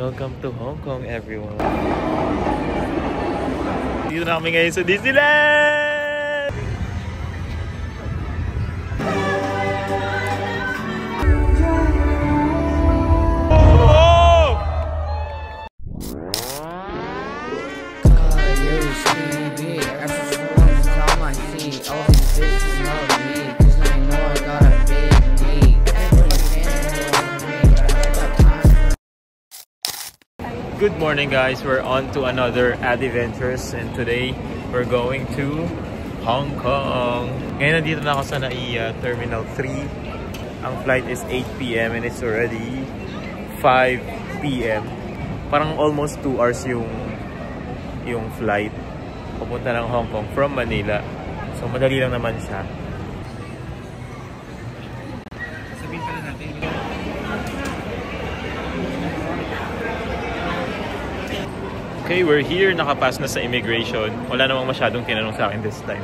Welcome to Hong Kong, everyone. Dito na kami ngayon sa Disneyland! Oh! Good morning, guys. We're on to another Adventures, and today we're going to Hong Kong. Ngayon nandito na ako sa NAIA Terminal 3. Ang flight is 8 PM and it's already 5 PM. Parang almost 2 hours yung flight papunta ng Hong Kong from Manila. So madali lang naman siya. Sabihin pala natin. Okay, we're here. Nakapass na sa immigration. Wala namang masyadong tinanong sa akin this time.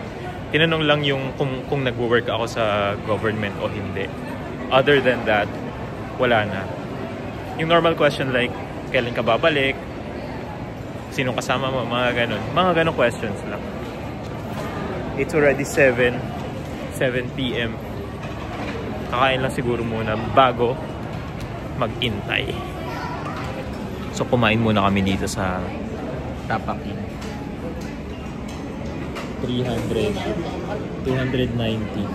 Tinanong lang yung kung nagwo-work ako sa government o hindi. Other than that, wala na. Yung normal question like, kailan ka babalik? Sinong kasama mo? Mga ganon. Mga ganon questions lang. It's already 7 PM. Kakain lang siguro muna bago mag-intay. So kumain muna kami dito sa Tapaking. 300, 290,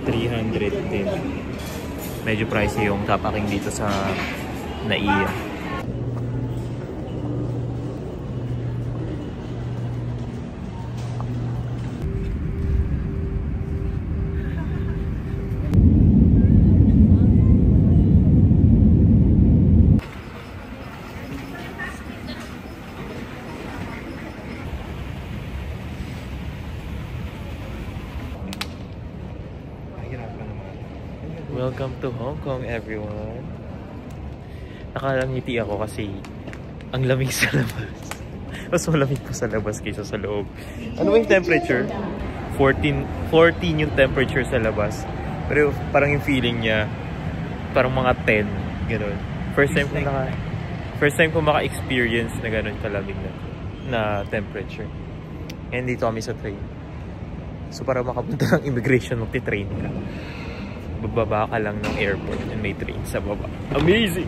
310. Medyo pricey yung Tapaking dito sa NAIA. Welcome to Hong Kong, everyone. Nakalangiti ako kasi ang lamig sa labas. Mas malamig po sa labas kaysa sa loob. Ano yung temperature? 14 yung temperature sa labas. Pero parang yung feeling niya parang mga 10, gano'n. First time ko maka-experience na gano'n kalamig na temperature. And dito kami sa train. So para makapunta ng immigration, magti-train ka. Bababa ka lang ng airport and may train sa baba. Amazing!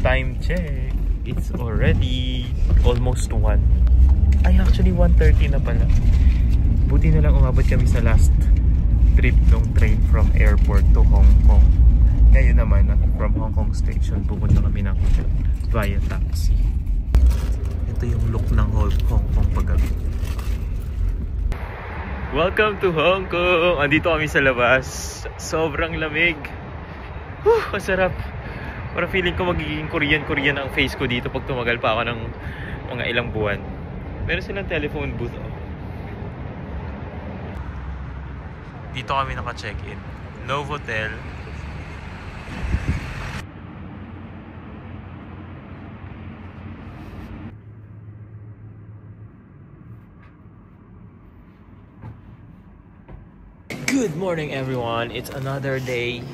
Time check! It's already almost 1. Ay, actually 1:30 na pala. Buti na lang umabot kami sa last trip ng train from airport to Hong Kong. Ngayon naman, from Hong Kong Station, pupunta kami ng hotel via taxi. Ito yung look ng Hong Kong paggabi. Welcome to Hong Kong! Andito kami sa labas. Sobrang lamig. Masarap. Parang feeling ko magiging Korean ang face ko dito pag tumagal pa ako ng mga ilang buwan. Meron silang telephone booth. Dito kami naka-check-in. Novotel. Good morning, everyone. It's another day.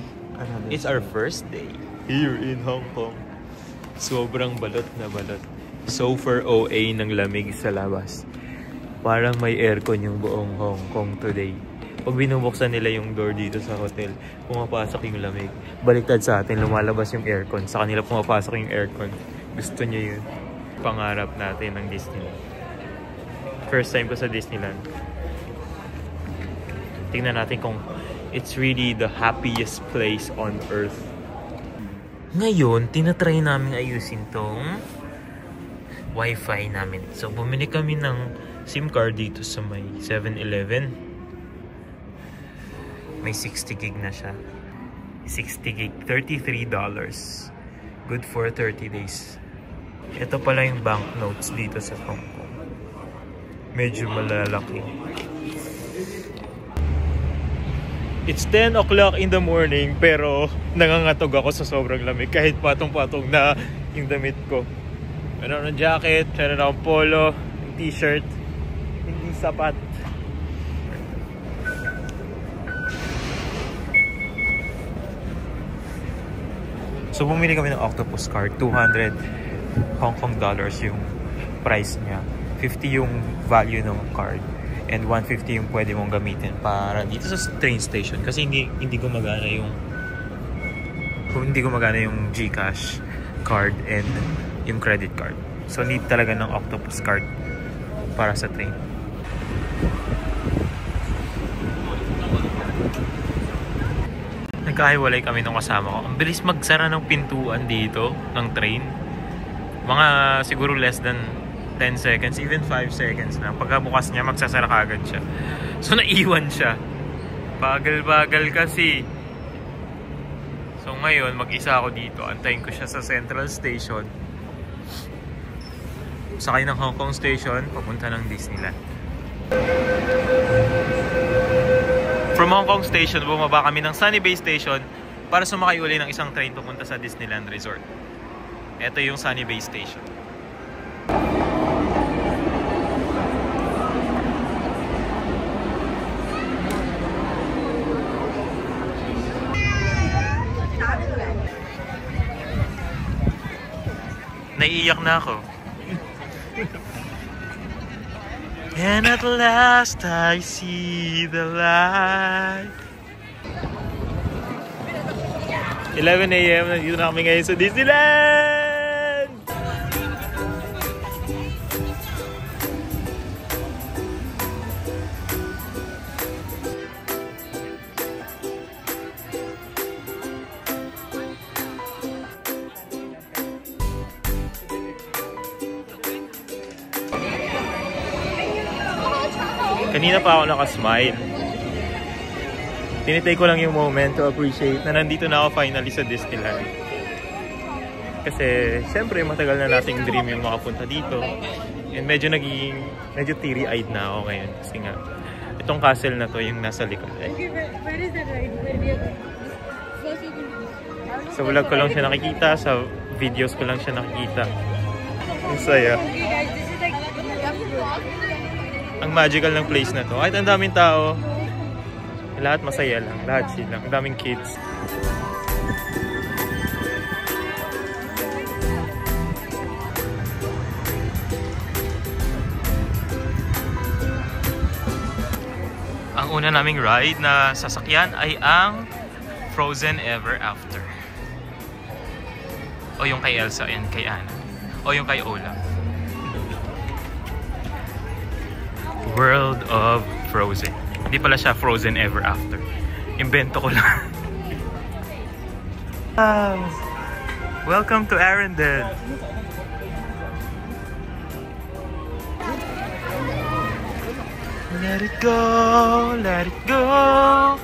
It's our first day here in Hong Kong. Sobrang balot na balot. Super OA ng lamig sa labas. Parang may aircon yung buong Hong Kong today. Pag binubuksan nila yung door dito sa hotel, pumapasok yung lamig. Baliktad sa atin, lumalabas yung aircon. Sa kanila pumapasok yung aircon. Gusto niya yun. Pangarap natin ng Disneyland. First time ko sa Disneyland. Tingnan natin kung it's really the happiest place on earth. Ngayon, tinatry namin ayusin tong Wi-Fi namin. So, bumili kami ng SIM card dito sa may 7-Eleven. May 60 gig na siya. 60 gig, $33. Good for 30 days. Ito pala yung banknotes dito sa Hong Kong. Medyo malalaki. It's 10 o'clock in the morning pero nangangatog ako sa sobrang lamig kahit patong-patong na yung damit ko. Meron ng jacket, meron akong polo, t-shirt. Hindi sapat. So bumili kami ng octopus card. 200 Hong Kong dollars yung price niya. 50 yung value ng card. And 150 yung pwede mong gamitin para dito sa train station. Kasi hindi gumagana yung GCash card and yung credit card. So need talaga ng octopus card para sa train. Nagkahiwalay kami nung kasama ko. Ang bilis magsara ng pintuan dito ng train. Mga siguro less than 10 seconds, even 5 seconds na. Pagkabukas niya, magsasara kagad siya. So naiwan siya. Bagal-bagal kasi. So ngayon, mag-isa ako dito. Antayin ko siya sa Central Station. Sakay ng Hong Kong Station, papunta ng Disneyland. From Hong Kong Station, bumaba kami ng Sunny Bay Station para sumakay uli ng isang train papunta sa Disneyland Resort. Ito yung Sunny Bay Station. Naiiyak na ako. And at last I see the light. 11 AM, nandito na kami ngayon sa Disneyland! Kanina pa ako nakasmile. Tinitake ko lang yung moment to appreciate na nandito na ako finally sa Disneyland. Kasi syempre matagal na nating dream yung makapunta dito. And medyo teary-eyed na ako ngayon. Kasi nga, itong castle na to yung nasa likod. Okay, where is that ride? Where we are going? Sa vlog ko lang siya nakikita, sa videos ko lang siya nakikita. Ang saya. Okay guys, this is like Ang magical ng place na to. Kahit ang daming tao, lahat masaya lang. Lahat chill lang. Ang daming kids. Ang una naming ride na sasakyan ay ang Frozen Ever After. O yung kay Elsa and kay Anna. O yung kay Olaf. World of Frozen. Hindi pala siya Frozen Ever After. Invento ko lang. Welcome to Arendelle. Let it go, let it go.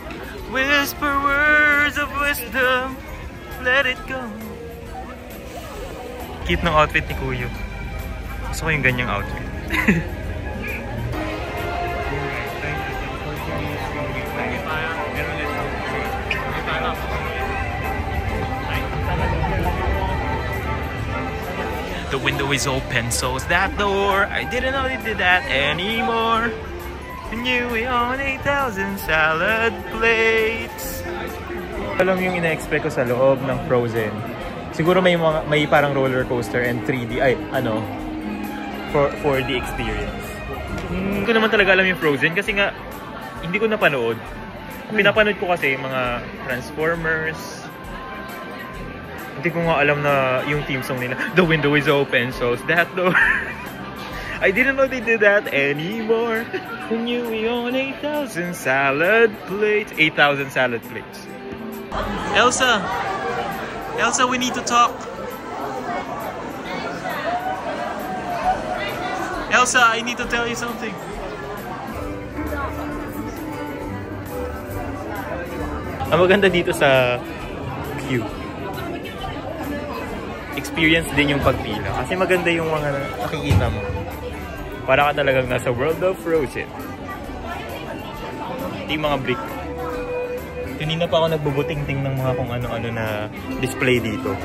Whisper words of wisdom. Let it go. Cute ng outfit ni Kuyo. Gusto ko yung ganyang outfit. The window is open, so is that door. I didn't know they did that anymore. And you we own 8,000 salad plates. Alam yung ina-expect ko sa loob ng Frozen. Siguro may parang roller coaster and 3D, for the experience. Hindi ko naman talaga alam yung Frozen kasi nga hindi ko napanood. Pinapanood ko kasi mga Transformers. Hindi ko nga alam na yung theme song nila, the window is open, so is that door. I didn't know they did that anymore. Who knew we own 8,000 salad plates? 8,000 salad plates. Elsa! Elsa, we need to talk. Elsa, I need to tell you something. Ang maganda dito sa queue. Experience din yung pagpila. Kasi maganda yung mga nakikita mo. Para ka talagang nasa World of Frozen. Ito yung mga brick. Kanina pa ako nagbubuting-ting ng mga kung ano-ano na display dito.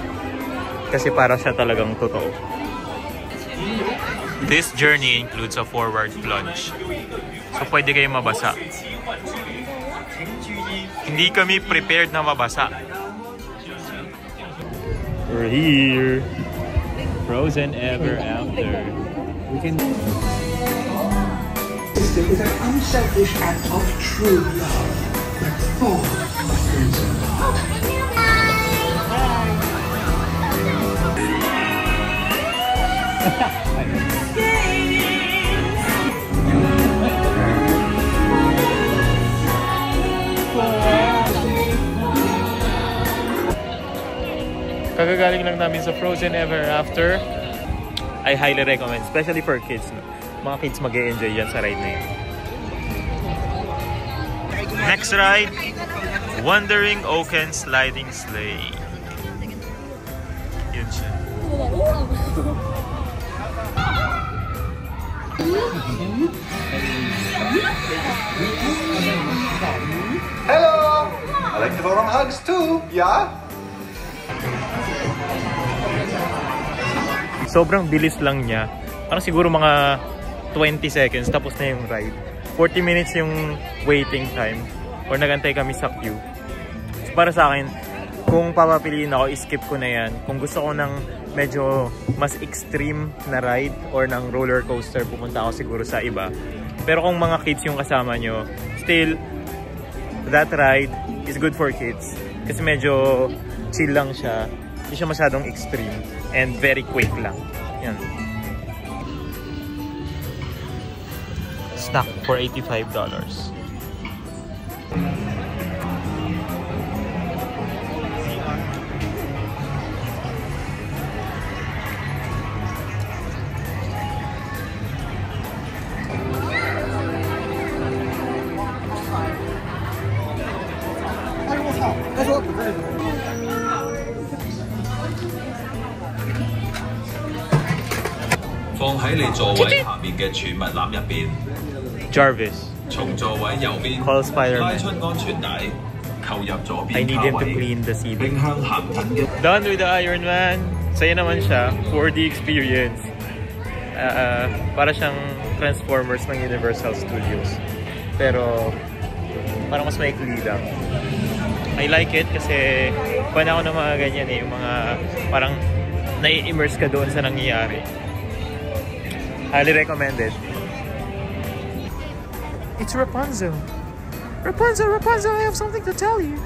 Kasi para siya talagang totoo. This journey includes a forward plunge. So pwede kayong mabasa. Hindi kami prepared na mabasa. We're here. Frozen ever after. We can... This is an unselfish act of true love. That's all. Kagagaling lang namin sa Frozen Ever After. I highly recommend, especially for kids. No? Mga kids mag-e-enjoy yan sa ride na yun. Next ride, Wandering Oaken Sliding Sleigh. Yun siya. Hello! I like to go on hugs too, yeah? Sobrang bilis lang niya. Parang siguro mga 20 seconds tapos na yung ride. 40 minutes yung waiting time or nagantay kami sa queue. So para sa akin, kung papapiliin ako, skip ko na yan. Kung gusto ko ng medyo mas extreme na ride or ng roller coaster, pupunta ako siguro sa iba. Pero kung mga kids yung kasama nyo, still, that ride is good for kids. Kasi medyo chill lang siya. Hindi siya masyadong extreme and very quick lang. Yan. Snack for $85. Jarvis. 從座位右邊 Call Spider-Man. 拉出安全帶，扣入左 I 邊 need 卡 him to 位， clean the seat. 並向行近嘅 Done with the Iron Man. Saya naman siya for the experience. Para siyang Transformers ng Universal Studios. Pero parang mas maikli lang. I like it kasi fan ako ng mga ganyan eh. Yung mga parang nai-immerse ka doon sa nangyayari. Highly recommended. It's Rapunzel. Rapunzel, Rapunzel, I have something to tell you.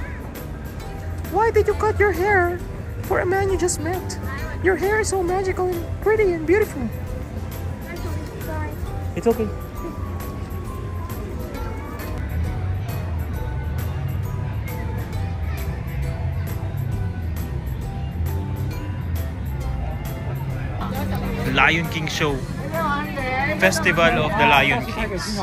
Why did you cut your hair for a man you just met? Your hair is so magical and pretty and beautiful. Sorry. It's okay. The Lion King show. Festival of the Lion Kings.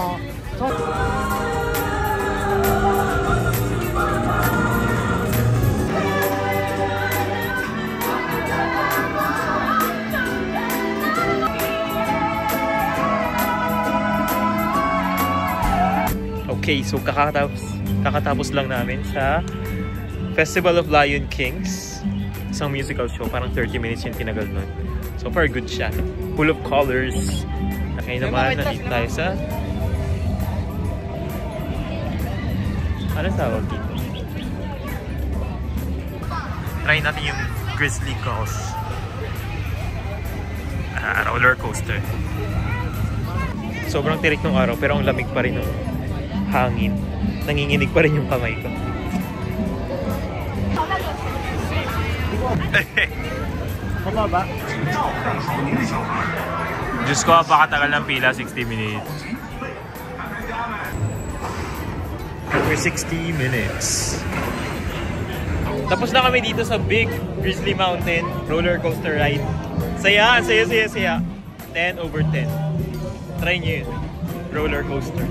Okay, so kakatapos lang namin sa Festival of Lion Kings. Isang musical show, parang 30 minutes yung tinagal nun. So far, good siya. Full of colors. Ngayon naman, nandito tayo sa... Ano tawag dito? Try natin yung Grizzly Gulls. Roller coaster. Sobrang tirik ng araw, pero ang lamig pa rin ng hangin. Nanginginig pa rin yung kamay ko. Baba. Diyos ko, napakatagal ng pila, 60 minutes. For 60 minutes. Tapos na kami dito sa Big Grizzly Mountain roller coaster ride. Saya, saya, saya, saya. 10 over 10. Try nyo yun. Roller coaster.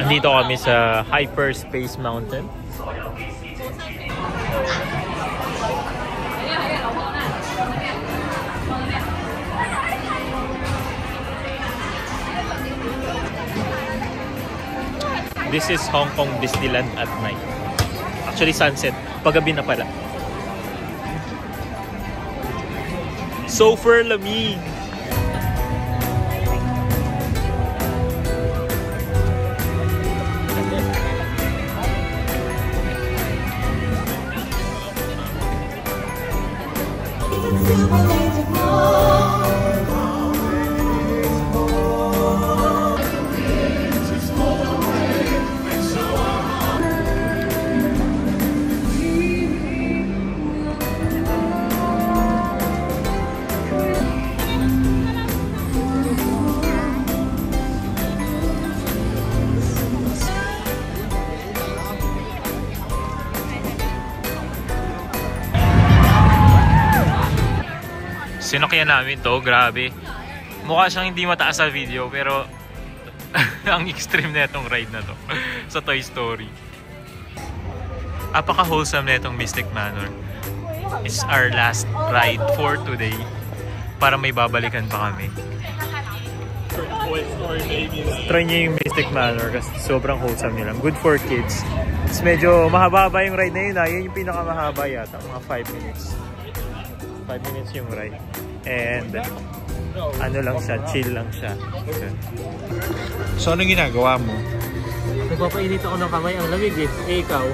Nandito kami sa Hyperspace Mountain. This is Hong Kong Disneyland at night. Actually, sunset. Paggabi na pala. Super lamig! Sinakyan namin to, grabe. Mukha siyang hindi mataas sa video, pero ang extreme na itong ride na to sa Toy Story. Apaka-wholesome na itong Mystic Manor. It's our last ride for today para may babalikan pa kami. Try niyo yung Mystic Manor kasi sobrang wholesome nila. Good for kids. It's medyo mahaba yung ride na yun. Yun yung pinakamahaba yata, mga 5 minutes. 5 minutes yung ride. And ano lang siya, chill lang siya. So, anong ginagawa mo? Nagpapainit ako ng kamay, ang lamig eh. Eh, ikaw?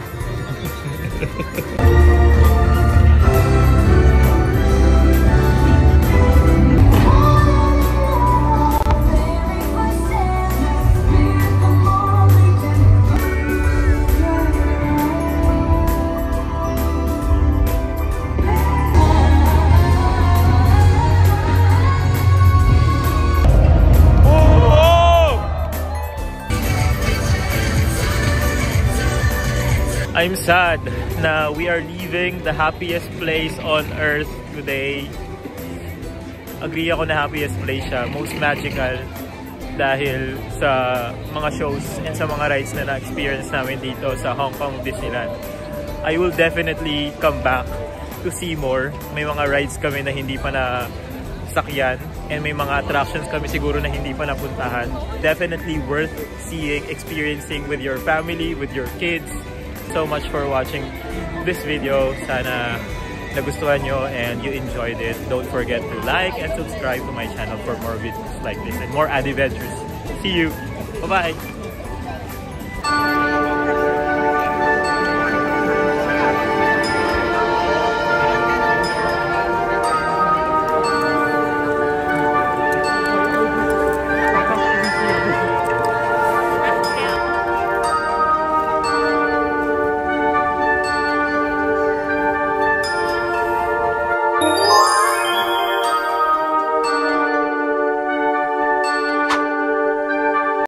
I'm sad na we are leaving the happiest place on earth today. Agree ako na happiest place siya, most magical dahil sa mga shows and sa mga rides na na-experience namin dito sa Hong Kong Disneyland. I will definitely come back to see more. May mga rides kami na hindi pa na sakyan and may mga attractions kami siguro na hindi pa napuntahan. Definitely worth seeing, experiencing with your family, with your kids. So much for watching this video. Sana nagustuhan nyo and you enjoyed it. Don't forget to like and subscribe to my channel for more videos like this and more adventures. See you! Bye-bye!